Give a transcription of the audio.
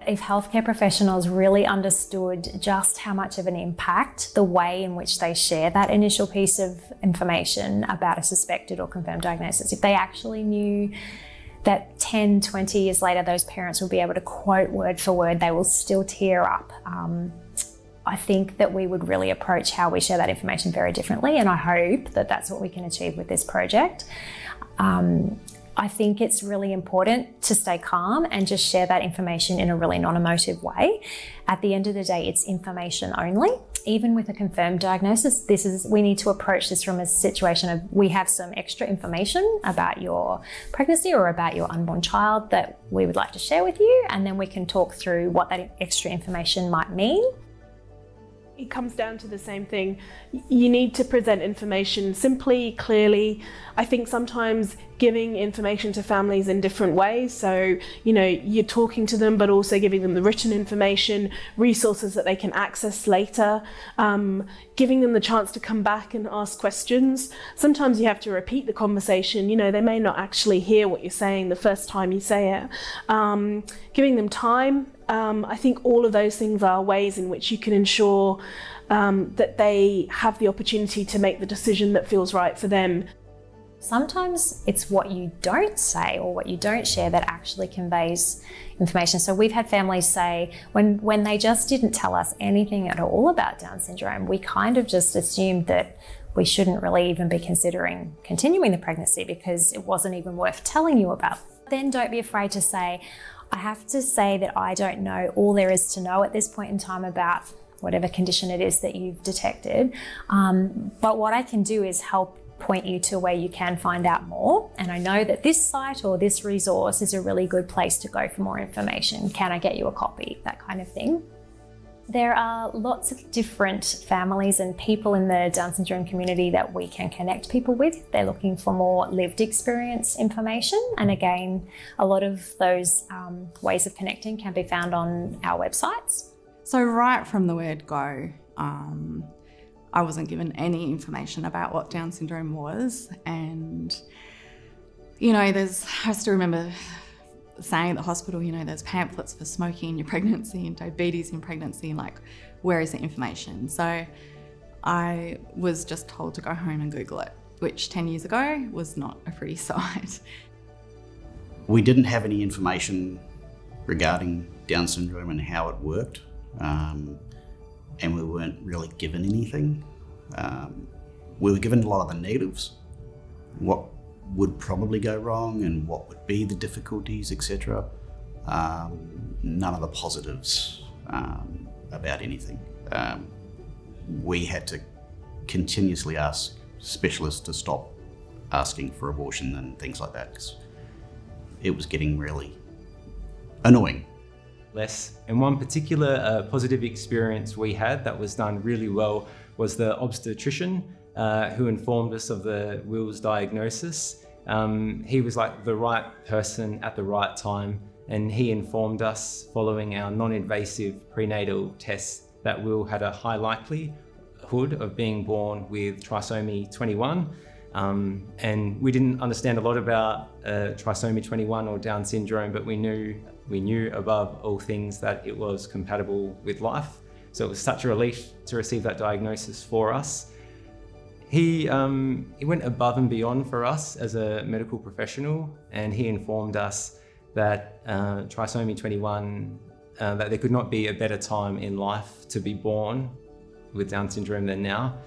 if healthcare professionals really understood just how much of an impact the way in which they share that initial piece of information about a suspected or confirmed diagnosis, if they actually knew that 10, 20 years later, those parents will be able to quote word for word, they will still tear up. I think that we would really approach how we share that information very differently, and I hope that that's what we can achieve with this project. I think it's really important to stay calm and just share that information in a really non-emotive way. At the end of the day, it's information only. Even with a confirmed diagnosis, we need to approach this from a situation of, we have some extra information about your pregnancy or about your unborn child that we would like to share with you, and then we can talk through what that extra information might mean. It comes down to the same thing. You need to present information simply, clearly. I think sometimes giving information to families in different ways. So, you're talking to them, but also giving them the written information, resources that they can access later, giving them the chance to come back and ask questions. Sometimes you have to repeat the conversation. They may not actually hear what you're saying the first time you say it. Giving them time. I think all of those things are ways in which you can ensure that they have the opportunity to make the decision that feels right for them. Sometimes it's what you don't say or what you don't share that actually conveys information. So we've had families say, when they just didn't tell us anything at all about Down syndrome, we kind of just assumed that we shouldn't really even be considering continuing the pregnancy because it wasn't even worth telling you about. Then don't be afraid to say, I have to say that I don't know all there is to know at this point in time about whatever condition it is that you've detected. But what I can do is help point you to where you can find out more. And I know that this site or this resource is a really good place to go for more information. Can I get you a copy? That kind of thing. There are lots of different families and people in the Down syndrome community that we can connect people with. They're looking for more lived experience information. And again, a lot of those ways of connecting can be found on our websites. So right from the word go, I wasn't given any information about what Down syndrome was. And, I still remember saying at the hospital, there's pamphlets for smoking in your pregnancy and diabetes in pregnancy, and where is the information? So I was just told to go home and Google it, which 10 years ago was not a pretty sight. We didn't have any information regarding Down syndrome and how it worked, and we weren't really given anything. We were given a lot of the negatives, what would probably go wrong and what would be the difficulties, etc. None of the positives about anything. We had to continuously ask specialists to stop asking for abortion and things like that, because it was getting really annoying. And one particular positive experience we had that was done really well was the obstetrician who informed us of the Will's diagnosis. He was the right person at the right time, and he informed us following our non-invasive prenatal tests that Will had a high likelihood of being born with trisomy 21. And we didn't understand a lot about trisomy 21 or Down syndrome, but we knew above all things that it was compatible with life. So it was such a relief to receive that diagnosis for us. He went above and beyond for us as a medical professional, and he informed us that trisomy 21, that there could not be a better time in life to be born with Down syndrome than now.